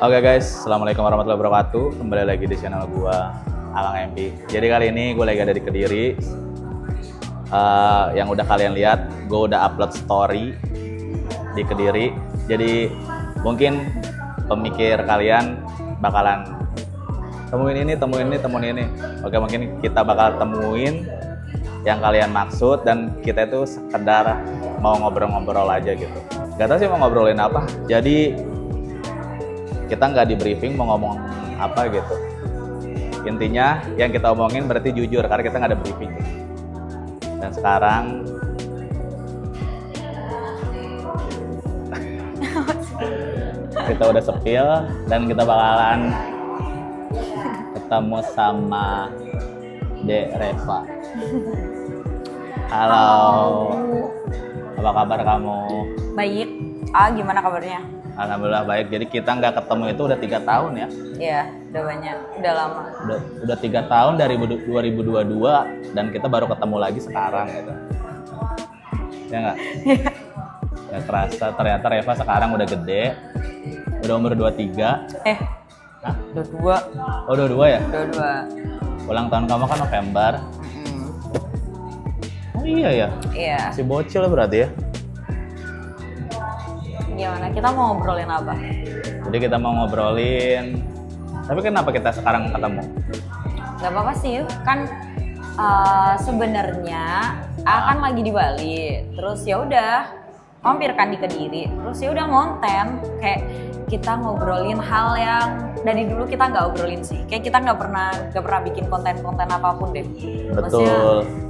Oke guys, assalamualaikum warahmatullahi wabarakatuh. Kembali lagi di channel gua Alang MP. Jadi kali ini gue lagi ada di Kediri. Yang udah kalian lihat, gue udah upload story di Kediri. Jadi mungkin pemikir kalian bakalan temuin ini. Oke, mungkin kita bakal temuin yang kalian maksud dan kita itu sekedar mau ngobrol-ngobrol aja gitu. Gak tau sih mau ngobrolin apa. Jadi kita nggak di briefing mau ngomong apa gitu. Intinya yang kita omongin berarti jujur karena kita nggak ada briefing. Dan sekarang kita udah sepil dan kita bakalan ketemu sama Dek Reva. Halo. Apa kabar kamu? Baik. Gimana kabarnya? Alhamdulillah baik. Jadi kita nggak ketemu itu udah 3 tahun ya? Iya, udah banyak, udah lama. Udah 3 tahun dari 2022 dan kita baru ketemu lagi sekarang gitu. Ya nggak? Nggak kerasa ternyata Reva sekarang udah gede, udah umur 23. Hah? 22. Oh 22 ya? 22. Ulang tahun kamu kan November. Oh iya ya? Iya. Si bocil berarti ya? Gimana? Kita mau ngobrolin apa? Jadi kita mau ngobrolin. Tapi kenapa kita sekarang ketemu? Gak apa-apa sih, kan sebenarnya kan lagi di Bali. Terus ya udah mampir kan di Kediri. Terus ya udah ngonten kayak kita ngobrolin hal yang dari dulu kita nggak obrolin sih. Kayak kita nggak pernah bikin konten-konten apapun deh. Betul. Maksudnya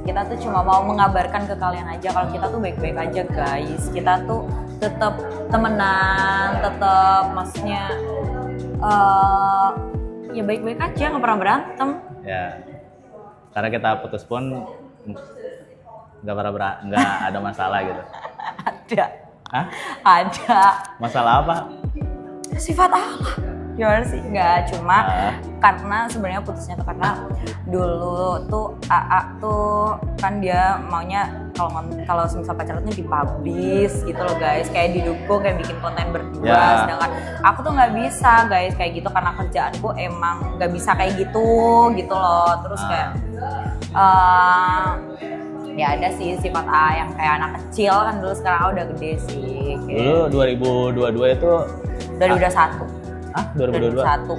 kita tuh cuma mau mengabarkan ke kalian aja kalau kita tuh baik-baik aja guys. Kita tuh tetap temenan, tetap maksudnya ya baik-baik aja, nggak pernah berantem. Ya, karena kita putus pun nggak ada masalah gitu. Ada. Hah? Ada. Masalah apa? Sifat Allah. Gimana sih? Nggak, cuma karena sebenarnya putusnya tuh karena dulu tuh AA tuh kan dia maunya kalau misal pacaran tuh dipublish gitu loh guys, kayak didukung, kayak bikin konten berdua. Sedangkan aku tuh nggak bisa guys kayak gitu karena kerjaanku emang nggak bisa kayak gitu loh. Terus kayak ya ada sih sifat A yang kayak anak kecil kan dulu, sekarang A udah gede sih. Kayak Dulu 2022 itu 2021. 2022. 2021.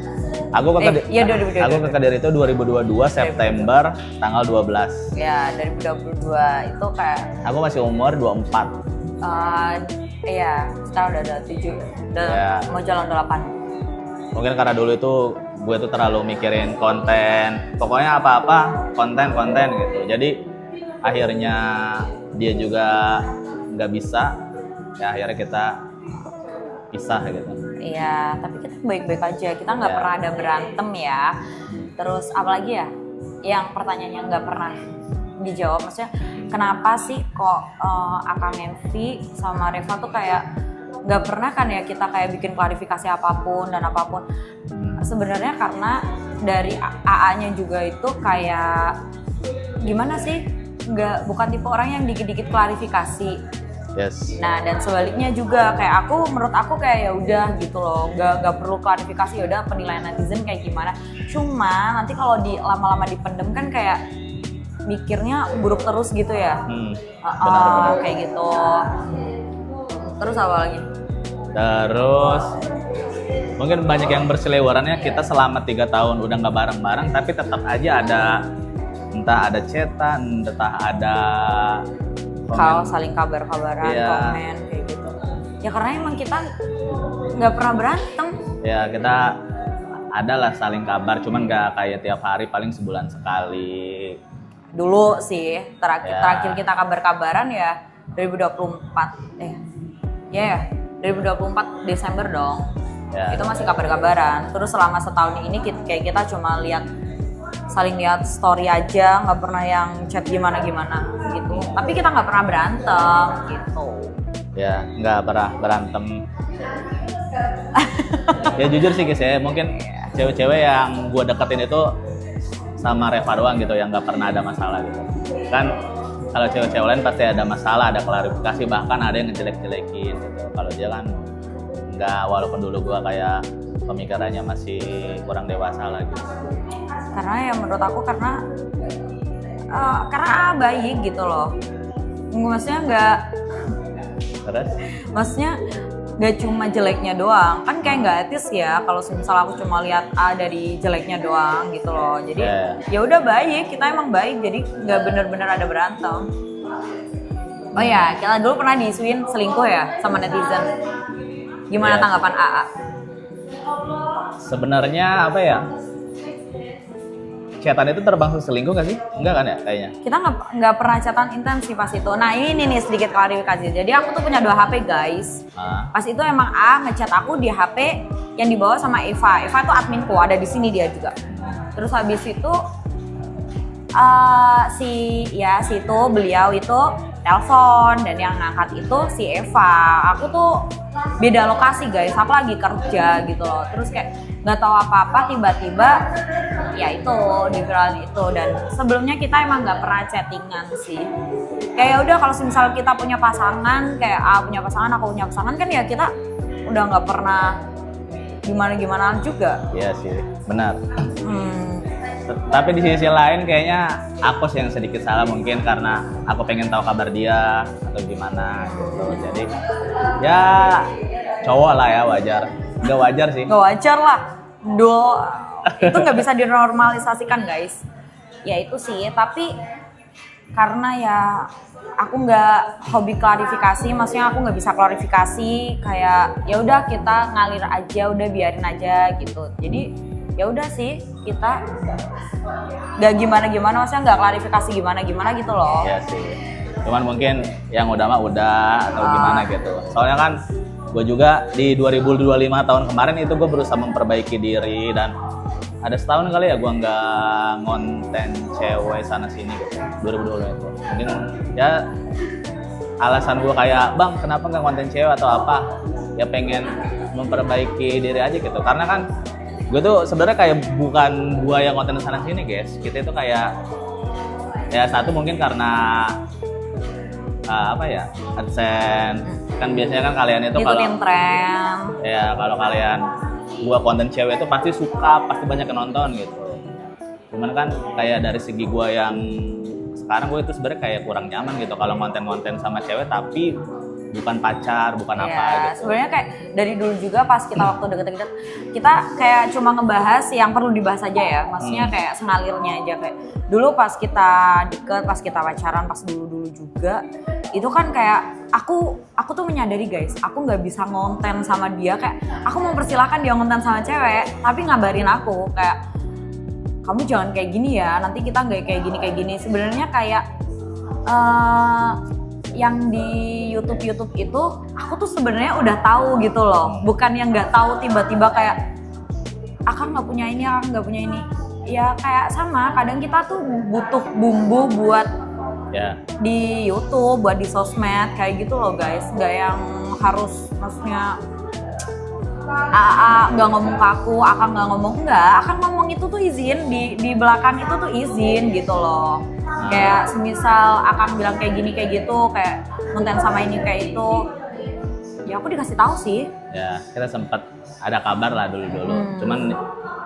Aku ke Kediri. Iya 2022. Aku ke Kediri itu 2022 September tanggal 12. Ya 2022 itu kayak Aku masih umur 24. iya, sekarang udah ada 7. Udah mau jalan 8. Mungkin karena dulu itu gue tuh terlalu mikirin konten. Pokoknya apa-apa konten gitu. Jadi akhirnya dia juga nggak bisa. Ya akhirnya kita pisah gitu. Iya, tapi kita baik-baik aja. Kita nggak pernah ada berantem ya. Terus apalagi ya? Yang pertanyaannya nggak pernah dijawab. Maksudnya kenapa sih kok Akang Envy sama Reva tuh kayak nggak pernah kan ya kita kayak bikin klarifikasi apapun dan apapun. Sebenarnya karena dari AA-nya juga itu kayak gimana sih? Bukan tipe orang yang dikit-dikit klarifikasi. Yes. Nah dan sebaliknya juga kayak menurut aku kayak ya udah gitu loh, gak perlu klarifikasi, ya udah penilaian netizen kayak gimana. Cuma nanti kalau lama-lama dipendem kan kayak mikirnya buruk terus gitu ya. Benar. Kayak gitu. Terus apa lagi? Terus mungkin banyak yang berseliwerannya kita selama 3 tahun udah nggak bareng-bareng tapi tetap aja ada, entah ada chatan, entah ada Kalau saling kabar-kabaran, komen kayak gitu. Ya karena emang kita nggak pernah berantem. Ya kita adalah saling kabar, cuman nggak kayak tiap hari, paling sebulan sekali. Dulu sih terakhir kita kabar-kabaran ya 2024. 2024 Desember dong. Itu masih kabar-kabaran. Terus selama setahun ini kayak kita cuma saling lihat story aja, nggak pernah yang chat gimana gitu. Tapi kita nggak pernah berantem gitu. Ya nggak pernah berantem. Ya jujur sih guys ya, mungkin cewek-cewek yang gue deketin itu sama Reva doang gitu yang nggak pernah ada masalah gitu. Kan kalau cewek-cewek lain pasti ada masalah, ada klarifikasi, bahkan ada yang ngejelek-jelekin gitu. Kalau dia kan nggak, walaupun dulu gue kayak pemikirannya masih kurang dewasa lagi. Karena ya menurut aku karena baik gitu loh. Terus? Maksudnya nggak cuma jeleknya doang, kan kayak nggak etis ya kalau misal aku cuma lihat dari jeleknya doang gitu loh. Jadi ya udah baik, kita emang baik, jadi nggak bener-bener ada berantem. Oh ya, kita dulu pernah diisuin selingkuh ya sama netizen. Gimana tanggapan AA? Sebenarnya apa ya? Chatan itu termasuk selingkuh nggak sih? Enggak kan ya kayaknya? Kita nggak pernah chatan intens sih pas itu. Nah ini nih sedikit klarifikasi. Jadi aku tuh punya 2 HP guys. Pas itu emang A ngechat aku di HP yang dibawa sama Eva. Eva tuh adminku, ada di sini dia juga. Terus habis itu beliau itu telepon dan yang ngangkat itu si Eva. Aku tuh beda lokasi guys, aku lagi kerja gitu loh. Terus kayak nggak tahu apa-apa tiba-tiba ya itu di viral itu. Dan sebelumnya kita emang nggak pernah chattingan sih. Kayak udah kalau misal kita punya pasangan, kayak A punya pasangan, aku punya pasangan, kan ya kita udah nggak pernah gimana-gimana juga. Iya sih, benar. Tapi di sisi lain kayaknya aku sih yang sedikit salah, mungkin karena aku pengen tahu kabar dia atau gimana gitu. Jadi ya cowok lah ya, wajar. Nggak wajar sih. Nggak wajar lah. Itu nggak bisa dinormalisasikan guys. Ya itu sih, tapi karena ya aku nggak hobi klarifikasi, maksudnya aku nggak bisa klarifikasi, kayak ya udah kita ngalir aja, udah biarin aja gitu. Jadi ya udah sih, kita nggak gimana-gimana, maksudnya nggak klarifikasi gimana-gimana gitu loh. Iya sih, cuman mungkin yang udah mah udah atau gimana gitu. Soalnya kan gue juga di 2025 tahun kemarin itu gue berusaha memperbaiki diri, dan ada setahun kali ya gue nggak ngonten cewek sana sini gitu, 2020 itu. Mungkin ya alasan gue kayak, bang kenapa nggak konten cewek atau apa, ya pengen memperbaiki diri aja gitu. Karena kan gue tuh sebenarnya kayak bukan gue yang konten sana sini guys, kita itu kayak ya satu mungkin karena apa ya, AdSense kan biasanya kan kalian itu kalau tren ya, kalau kalian gua konten cewek itu pasti suka, pasti banyak yang nonton gitu. Cuman kan kayak dari segi gua yang sekarang, gue itu sebenarnya kayak kurang nyaman gitu kalau konten-konten sama cewek tapi bukan pacar, bukan apa gitu. Sebenarnya kayak dari dulu juga pas kita waktu deket-deket, kita kayak cuma ngebahas yang perlu dibahas aja ya. Maksudnya kayak sengalirnya aja, kayak dulu pas kita deket, pas kita pacaran, pas dulu-dulu juga, itu kan kayak aku tuh menyadari guys, aku nggak bisa ngonten sama dia, kayak aku mau persilahkan dia ngonten sama cewek, tapi ngabarin aku kayak kamu jangan kayak gini ya, nanti kita nggak kayak gini. Sebenarnya kayak yang di YouTube itu aku tuh sebenarnya udah tahu gitu loh, bukan yang nggak tahu tiba-tiba kayak akang nggak punya ini, akang nggak punya ini. Ya kayak sama, kadang kita tuh butuh bumbu buat di YouTube, buat di sosmed kayak gitu loh guys, nggak yang harus maksudnya nggak ngomong ke aku, akang nggak ngomong, enggak, akang ngomong itu tuh izin, di belakang itu tuh izin gitu loh. Kayak semisal akang bilang kayak gini kayak gitu, kayak konten sama ini kayak itu, ya aku dikasih tahu sih. Ya kita sempat ada kabar lah dulu. Cuman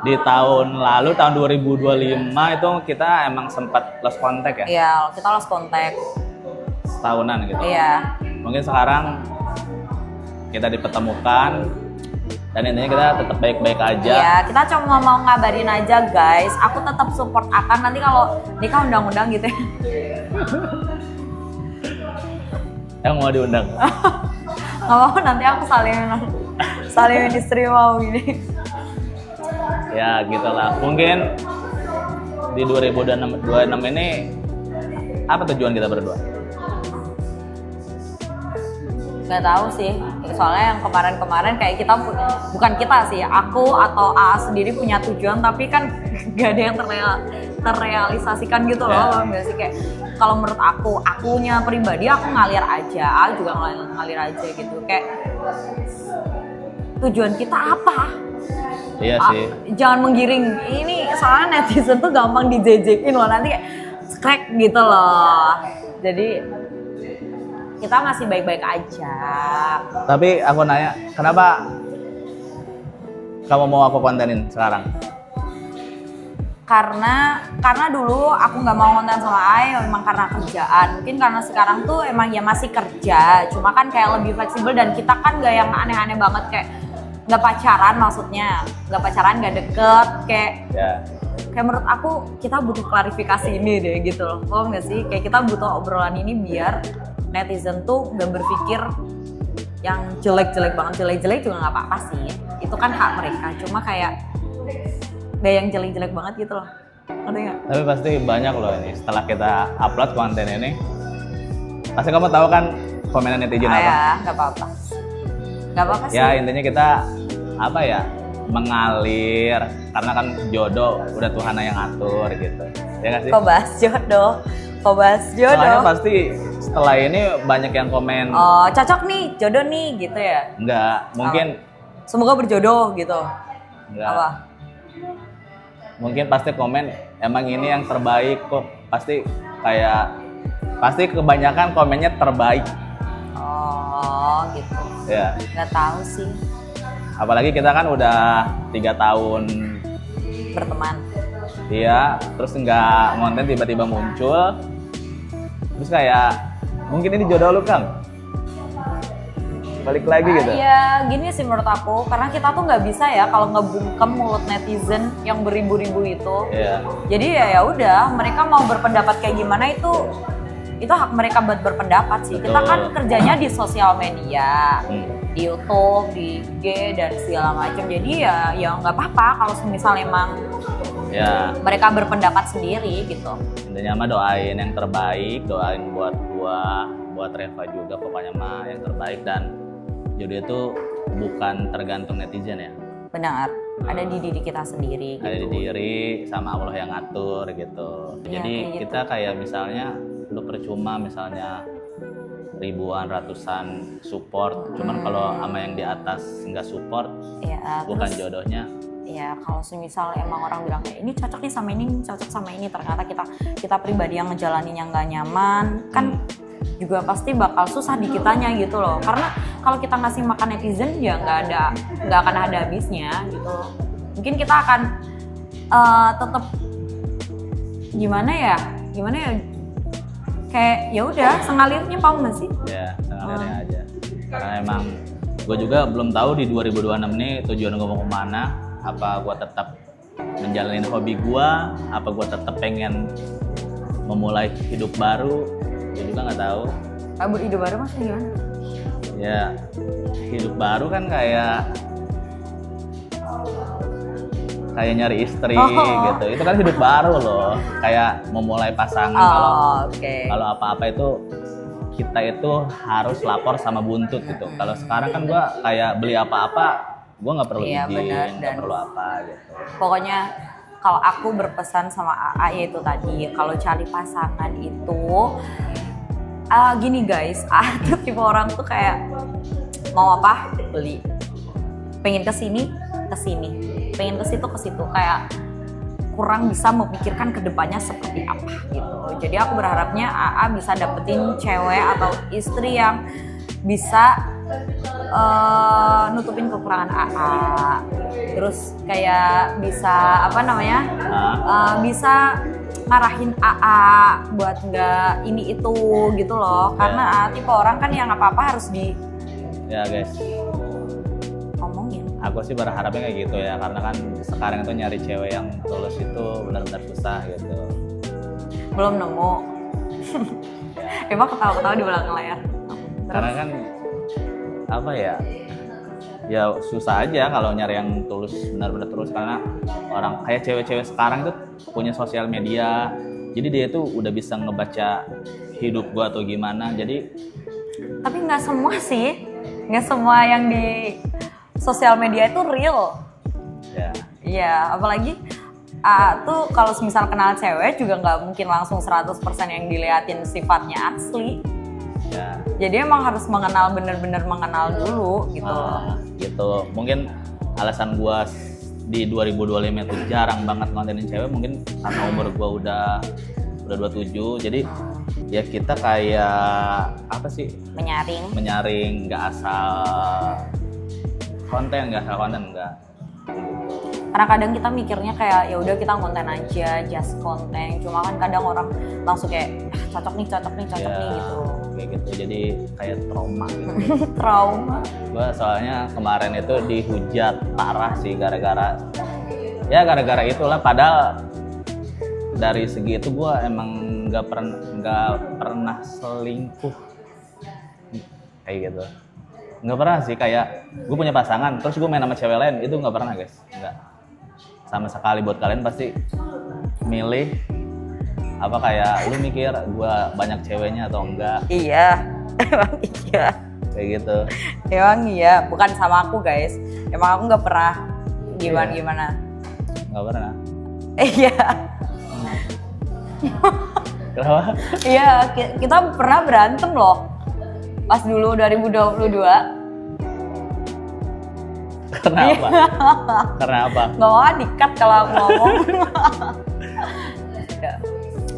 di tahun lalu, tahun 2025 itu kita emang sempat lost contact ya. Iya, kita lost contact setahunan gitu. Iya. Mungkin sekarang kita dipertemukan dan intinya kita tetap baik-baik aja. Iya, kita cuma mau ngabarin aja guys. Aku tetap support Akang, nanti kalau nikah undang-undang gitu ya. Yang mau diundang. Gak apa-apa, nanti aku saling istri mau gini. Ya gitulah. Mungkin di 2026 ini apa tujuan kita berdua? Gak tahu sih, soalnya yang kemarin-kemarin kayak kita, bukan kita sih, aku atau A sendiri punya tujuan tapi kan gak ada yang terrealisasikan gitu loh. Biasanya kayak kalau menurut akunya pribadi, aku ngalir aja, A juga ngalir aja gitu. Kayak tujuan kita apa? Iya sih. Jangan menggiring, ini soalnya netizen tuh gampang dijejekin loh, nanti kayak crack gitu loh. Jadi kita masih baik-baik aja. Tapi aku nanya, kenapa kamu mau aku kontenin sekarang? Karena dulu aku nggak mau konten sama Ai memang karena kerjaan. Mungkin karena sekarang tuh emang ya masih kerja, cuma kan kayak lebih fleksibel dan kita kan nggak yang aneh-aneh banget kayak nggak pacaran, maksudnya nggak pacaran, nggak deket kayak kayak menurut aku kita butuh klarifikasi ini deh gitu loh. Paham nggak sih? Kayak kita butuh obrolan ini biar netizen tuh nggak berpikir yang jelek-jelek banget. Jelek-jelek juga nggak apa-apa sih, itu kan hak mereka, cuma kayak gak yang jelek-jelek banget gitu loh, ngerti nggak? Tapi pasti banyak loh ini setelah kita upload konten ini, pasti kamu tahu kan komenan netizen apa? Ya nggak apa-apa, nggak apa-apa sih. Ya intinya kita apa ya, mengalir karena kan jodoh udah Tuhan yang atur gitu, ya nggak sih? Kok bahas jodoh? Soalnya pasti setelah ini banyak yang komen, oh cocok nih, jodoh nih gitu ya? enggak, mungkin semoga berjodoh gitu. enggak. Apa? Mungkin pasti komen emang ini yang terbaik kok, pasti kebanyakan komennya terbaik. Oh gitu. Ya. Nggak tahu sih. Apalagi kita kan udah 3 tahun Berteman. Iya, terus nggak ngonten tiba-tiba muncul, terus kayak mungkin ini jodoh lu Kang, balik lagi gitu. Iya, gini sih menurut aku, karena kita tuh nggak bisa ya kalau ngebungkem mulut netizen yang beribu-ribu itu. Iya. Jadi ya udah, mereka mau berpendapat kayak gimana itu hak mereka buat berpendapat sih. Kita kan kerjanya di sosial media, di YouTube, di IG dan segala macam. Jadi ya nggak apa-apa kalau misalnya emang Ya. mereka berpendapat sendiri gitu. Intinya mah doain yang terbaik, doain buat gua, buat Reva juga, pokoknya mah yang terbaik, dan jodoh itu bukan tergantung netizen ya. Benar, ada di diri kita sendiri. Ada di diri sama Allah yang ngatur gitu. Ya, Jadi kayak kita kayak misalnya lu percuma misalnya ribuan ratusan support, cuman kalau sama yang di atas nggak support, Ya, bukan terus, jodohnya. ya kalau misal emang orang bilang kayak ini cocok nih sama ini cocok sama ini, ternyata kita pribadi yang ngejalanin yang nggak nyaman kan juga pasti bakal susah di kitanya gitu loh. Karena kalau kita ngasih makan netizen ya nggak akan ada habisnya gitu. Mungkin kita akan tetap gimana ya kayak ya udah sengalirnya, paham nggak sih? Ya, sengalirnya aja. Karena emang gue juga belum tahu di 2026 ini tujuan gue mau kemana. Apa gue tetap menjalani hobi gue, apa gue tetap pengen memulai hidup baru, gue juga nggak tahu. Hidup baru maksudnya gimana? Ya, hidup baru kan kayak nyari istri gitu. Itu kan hidup baru loh. Kayak memulai pasangan. Kalau apa-apa itu kita itu harus lapor sama buntut gitu. Kalau sekarang kan gua kayak beli apa-apa, gua nggak perlu izin, nggak perlu apa gitu. Pokoknya kalau aku berpesan sama AA yaitu tadi, kalau cari pasangan itu gini guys, ada tipe orang tuh kayak mau apa beli, pengen kesini, pengen ke situ, kayak kurang bisa memikirkan kedepannya seperti apa gitu. Jadi aku berharapnya AA bisa dapetin cewek atau istri yang bisa nutupin kekurangan AA, terus kayak bisa bisa ngarahin AA buat nggak ini itu gitu loh. Karena tipe orang kan yang apa-apa harus di guys ngomongin. Aku sih berharapnya kayak gitu ya, karena kan sekarang itu nyari cewek yang tulus itu benar-benar susah gitu. Belum nemu. Emang ketawa-ketawa di belakang layar. Karena kan apa ya susah aja kalau nyari yang tulus, benar-benar tulus, karena orang kayak cewek-cewek sekarang itu punya sosial media, jadi dia tuh udah bisa ngebaca hidup gua atau gimana. Jadi tapi nggak semua sih, nggak semua yang di sosial media itu real. Iya, apalagi tuh kalau misal kenal cewek juga nggak mungkin langsung 100% yang diliatin sifatnya asli. Jadi emang harus bener-bener mengenal dulu gitu. Gitu. Mungkin alasan gua di 2025 itu jarang banget ngontenin cewek, mungkin karena umur gua udah 27. Jadi ya kita kayak apa sih? Menyaring, nggak asal konten, enggak. Karena kadang kita mikirnya kayak ya udah kita konten aja, just konten. Cuma kan kadang orang langsung kayak cocok nih gitu. Kayak gitu, jadi kayak trauma gitu. Trauma. Gue soalnya kemarin itu dihujat parah sih gara-gara itulah. Padahal dari segi itu gue emang nggak pernah selingkuh kayak gitu. Nggak pernah sih, kayak gue punya pasangan terus gue main sama cewek lain, itu nggak pernah guys, nggak sama sekali. Buat kalian pasti milih apa, kayak lu mikir gue banyak ceweknya atau enggak. Iya, emang iya. Kayak gitu. Emang iya, bukan sama aku guys. Emang aku nggak pernah gimana. Nggak pernah. Iya. Kenapa? Iya, kita pernah berantem loh. Pas dulu 2022. Kenapa? Karena apa? Nggak mau di-cut kalau aku ngomong.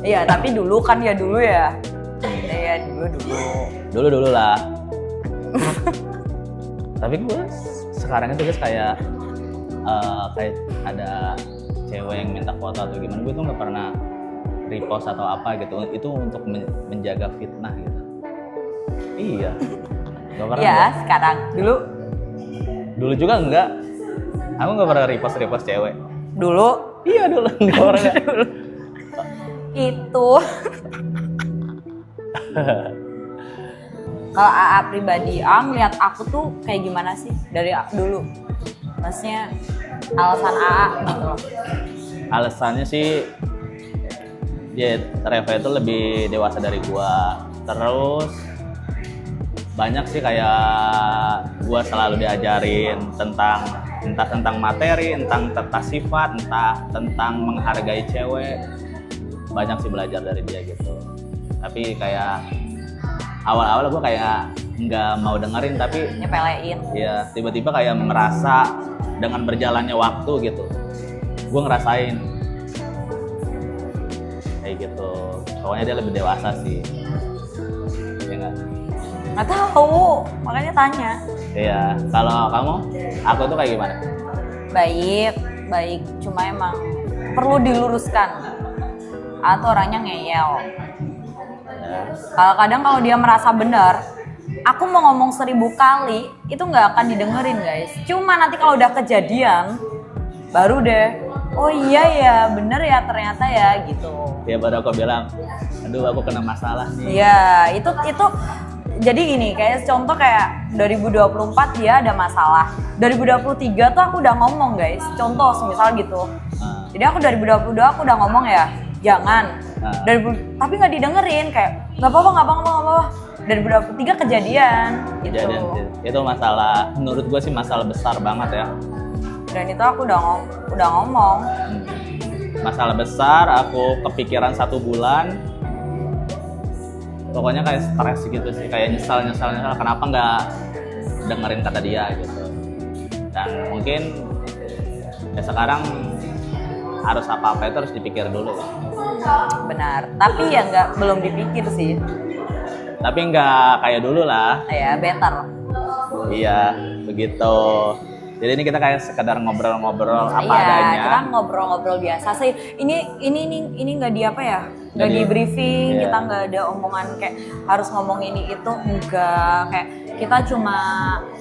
Iya, tapi dulu kan ya dulu ya. Iya, Dulu lah. Tapi gue sekarang itu guys kayak ada cewek yang minta foto atau gimana, gue tuh nggak pernah repost atau apa gitu. Itu untuk menjaga fitnah gitu. Iya. Nggak pernah. Iya, sekarang. Dulu juga enggak. Aku nggak pernah repost cewek. Dulu? Iya dulu. Nggak pernah. Itu. Kalau AA pribadi, ngeliat aku tuh kayak gimana sih dari dulu? Maksudnya alasan AA gitu loh. Alasannya sih Reva itu lebih dewasa dari gua. Terus banyak sih kayak gua selalu diajarin entah tentang materi, tentang tata sifat, entah tentang menghargai cewek. Banyak sih belajar dari dia gitu. Tapi kayak awal-awal gue kayak nggak mau dengerin, tapi nyepelein. Iya, tiba-tiba kayak merasa dengan berjalannya waktu gitu, gue ngerasain kayak gitu. Pokoknya dia lebih dewasa sih. Ya nggak tahu, makanya tanya. Iya, kalau kamu, aku tuh kayak gimana? Baik, cuma emang perlu diluruskan. Atau orangnya ngeyel. Kadang kalau dia merasa benar, aku mau ngomong 1000 kali itu nggak akan didengerin guys. Cuma nanti kalau udah kejadian, baru deh, oh iya ya, bener ya ternyata ya gitu. Ya baru aku bilang, aduh aku kena masalah nih. Iya, itu jadi gini, kayak contoh kayak 2024 dia ada masalah. 2023 tuh aku udah ngomong guys, contoh semisal gitu. Jadi aku 2022 aku udah ngomong ya, jangan. Tapi nggak didengerin, kayak nggak apa-apa. 2023 kejadian gitu. Itu masalah, menurut gue sih masalah besar banget ya. Dan itu aku udah ngomong. Masalah besar, aku kepikiran 1 bulan. Pokoknya kayak stres gitu sih, kayak nyesal kenapa nggak dengerin kata dia gitu. Dan mungkin ya sekarang harus apa-apa itu harus dipikir dulu. Benar, tapi ya belum dipikir sih. Tapi nggak kayak dulu lah. Ya, better. Iya, begitu. Jadi ini kita kayak sekedar ngobrol-ngobrol apa adanya. Iya, kita ngobrol-ngobrol biasa sih. Ini nggak di apa ya? Nggak di briefing, iya. Kita nggak ada omongan kayak harus ngomong ini itu, enggak. Kayak kita cuma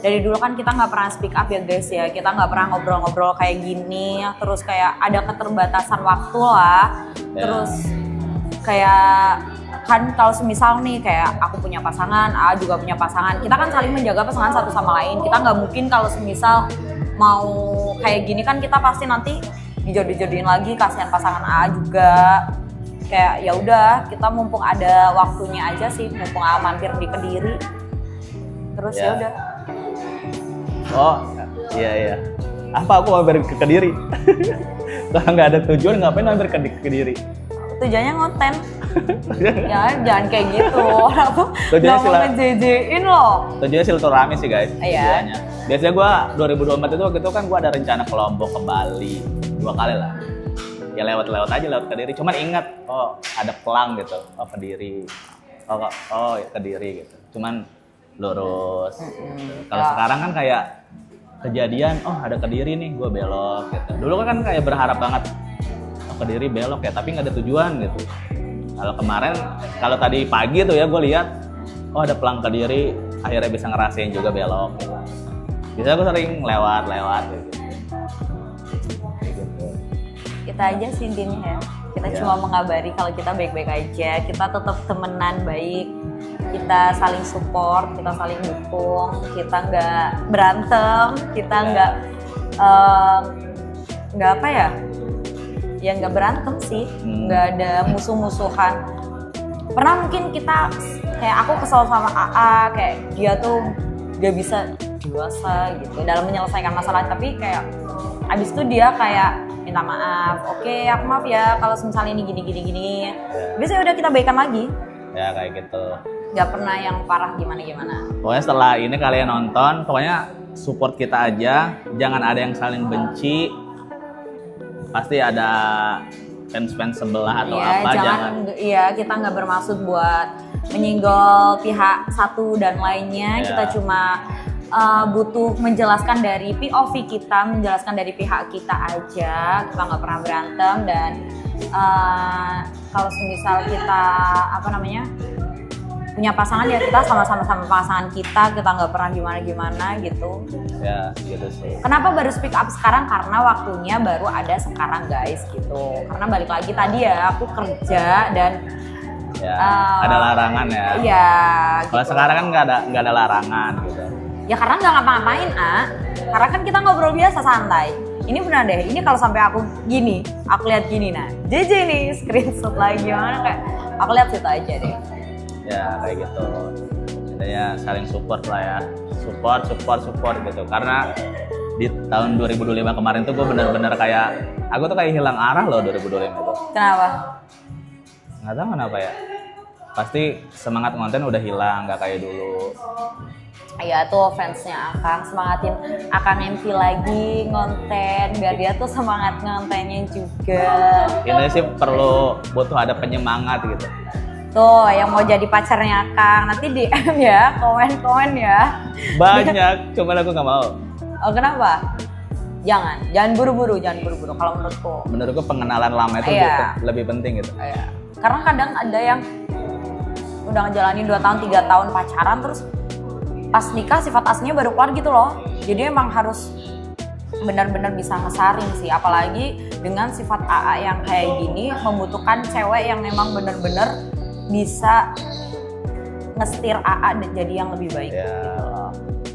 dari dulu kan kita nggak pernah speak up ya guys ya. Kita nggak pernah ngobrol-ngobrol kayak gini. Terus kayak ada keterbatasan waktu lah. Yeah. Terus kayak kan kalau semisal nih kayak aku punya pasangan, A juga punya pasangan, kita kan saling menjaga pasangan satu sama lain. Kita nggak mungkin kalau semisal mau kayak gini kan kita pasti nanti dijodoh-jodohin lagi, kasihan pasangan A juga. Kayak ya udah kita mumpung ada waktunya aja sih, mumpung A mampir di Kediri. Terus ya udah. Oh iya. Apa aku mampir ke Kediri? Kalau nggak ada tujuan ngapain mampir ke Kediri? Tujuannya ngonten. Ya jangan kayak gitu. Nggak mau ngejejein loh. Tujuannya silaturahmi sih guys. Iya. Biasanya gue 2024 itu waktu itu kan gue ada rencana ke Lombok, ke Bali 2 kali lah. Ya lewat aja lewat Kediri. Cuman ingat ada pelang gitu. Oh Kediri. Oh ya Kediri gitu. Cuman lurus. Kalau sekarang kan kayak kejadian, oh ada Kediri nih, gue belok gitu. Dulu kan kayak berharap banget, oh Kediri belok ya, tapi nggak ada tujuan gitu. Kalau kemarin, kalau tadi pagi tuh ya gue lihat, oh ada pelang Kediri, akhirnya bisa ngerasain juga belok gitu. Biasanya gue sering lewat gitu. Kita aja sih Din ya, kita Iya. cuma mengabari kalau kita baik-baik aja, kita tetap temenan baik, kita saling support, kita saling dukung, kita nggak berantem, kita nggak apa ya, ya nggak berantem sih, nggak ada musuh-musuhan. Pernah mungkin kita kayak aku kesel sama AA, kayak dia tuh gak bisa dewasa gitu dalam menyelesaikan masalah, tapi kayak abis itu dia kayak minta maaf, oke aku maaf ya kalau misalnya ini gini. Biasanya udah kita baikan lagi. Ya kayak gitu. Gak pernah yang parah gimana. Pokoknya setelah ini kalian nonton, pokoknya support kita aja, jangan ada yang saling benci. Pasti ada fans sebelah atau apa, jangan. Iya, kita nggak bermaksud buat menyinggol pihak satu dan lainnya. Iya. Kita cuma butuh menjelaskan dari POV kita, menjelaskan dari pihak kita aja. Kita nggak pernah berantem dan kalau misal kita punya pasangan ya kita sama-sama pasangan kita nggak pernah gimana gitu. Ya gitu sih. Kenapa baru speak up sekarang? Karena waktunya baru ada sekarang guys gitu. Karena balik lagi tadi ya aku kerja dan Ya, ada larangan ya. Iya. Kalau Gitu. sekarang kan nggak ada larangan gitu. Ya karena nggak ngapa-ngapain karena kan kita ngobrol biasa santai. Ini benar deh. Ini kalau sampai aku gini, aku lihat gini nah, JJ nih screenshot lagi gimana kayak aku lihat situ aja deh. Ya kayak gitu. Intinya saling support lah ya. Support gitu. Karena di tahun 2025 kemarin tuh gue bener-bener kayak, aku tuh kayak hilang arah loh 2025 itu. Kenapa? Nggak tahu kenapa ya. Pasti semangat konten udah hilang, nggak kayak dulu. Ya tuh fansnya Akang, semangatin Akang MV lagi ngonten biar dia tuh semangat ngontennya juga. Ini sih butuh ada penyemangat gitu. Tuh yang mau jadi pacarnya Akang nanti DM ya, komen ya. Banyak, cuman aku nggak mau. Oh kenapa? Jangan buru-buru kalau menurutku. Menurutku pengenalan lama itu Iya. lebih penting gitu. Iya. Karena kadang ada yang udah ngejalanin 2 tahun 3 tahun pacaran terus pas nikah sifat aslinya baru keluar gitu loh. Jadi emang harus benar-benar bisa ngesaring sih, apalagi dengan sifat AA yang kayak gini membutuhkan cewek yang memang benar-benar bisa ngestir AA dan jadi yang lebih baik. Ya,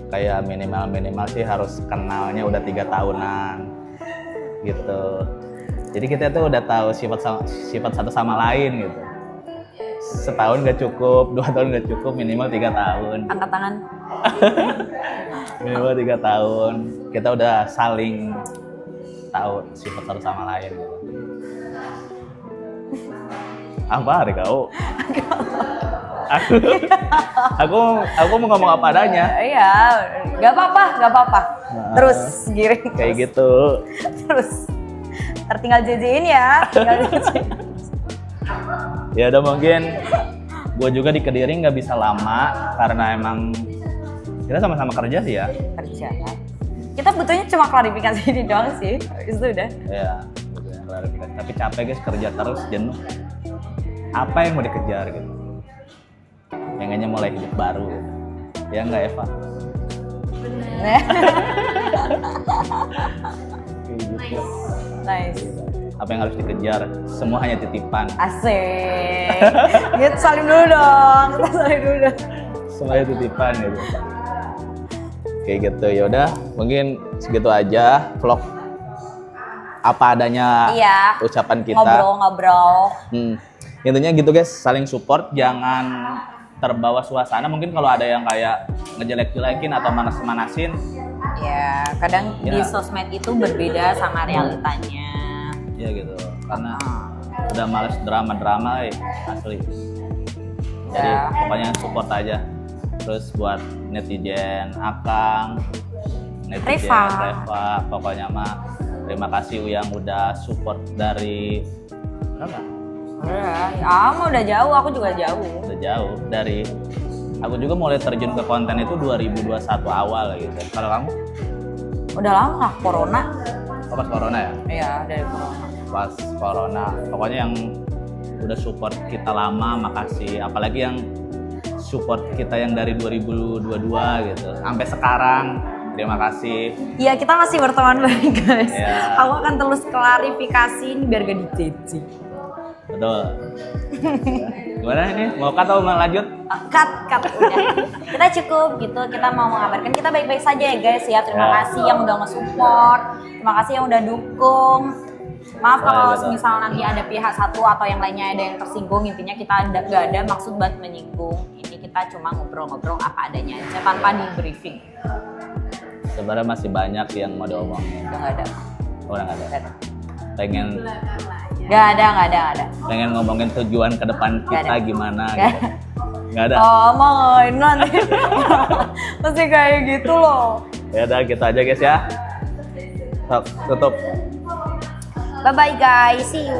kayak minimal sih harus kenalnya udah 3 tahunan gitu. Jadi kita tuh udah tahu sifat satu sama lain gitu. Setahun gak cukup, 2 tahun gak cukup, minimal 3 tahun. Angkat tangan. Minimal 3 tahun. Kita udah saling tahu sifat satu sama lain gitu. Apa hari kau? aku mau ngomong apa adanya. Iya, nggak apa-apa. Nah, Terus giring. Kayak gitu. Terus. Tertinggal JJ-in ya. Ya udah mungkin gue juga di Kediri nggak bisa lama karena emang kita sama-sama kerja sih ya. Kerja. Kita butuhnya cuma klarifikasi ini doang sih. Itu udah. Ya, butuhnya klarifikasi. Tapi capek guys, kerja terus jenuh. Apa yang mau dikejar gitu? Pengennya mulai hidup baru. Gitu. Ya nggak Eva? Nah. Kayak gitu. Nice. Apa yang harus dikejar? Semua hanya titipan. Asik. Kita salim dulu dong. Semuanya titipan gitu. Kayak gitu. Ya udah, mungkin segitu aja vlog apa adanya Iya. ucapan kita. Ngobrol. Intinya gitu guys, saling support, jangan terbawa suasana. Mungkin kalau ada yang kayak ngejelek-jelekin atau manas-manasin, Ya, kadang Ya. di sosmed itu berbeda sama realitanya. ya gitu. Karena udah males drama-drama, asli. Jadi Ya. pokoknya support aja. Terus buat netizen Akang, netizen Reva, pokoknya mah terima kasih yang udah support dari berapa? Udah jauh, aku juga jauh. Udah jauh dari aku juga mulai terjun ke konten itu 2021 awal gitu. Kalau kamu? Udah lama lah corona. Oh, pas corona ya? Iya, dari corona. Pas corona. Pokoknya yang udah support kita lama, makasih. Apalagi yang support kita yang dari 2022 gitu. Sampai sekarang, terima kasih. Iya, kita masih berteman baik guys. Iya. Aku akan terus klarifikasi ini biar gak dicuci. Betul. Gimana ini? Mau cut atau mau lanjut? Cut udah. Kita cukup gitu, kita mau mengabarkan kita baik-baik saja ya guys ya. Terima Ya. kasih yang udah nge-support, terima kasih yang udah dukung. Maaf kalau Betul. misal nanti ada pihak satu atau yang lainnya ada yang tersinggung, intinya kita gak ada maksud buat menyinggung. Ini kita cuma ngobrol-ngobrol apa adanya aja tanpa di briefing. Sebenarnya masih banyak yang mau diomongin. Udah gak ada. Orang ada. Pengen Gak ada. pengen ngomongin tujuan ke depan Nggak kita ada. gimana Nggak gitu. ada. Nggak ada. Oh, mau nanti. Masih kayak gitu loh. Ya udah gitu aja guys ya. Tutup. Bye-bye guys, see you.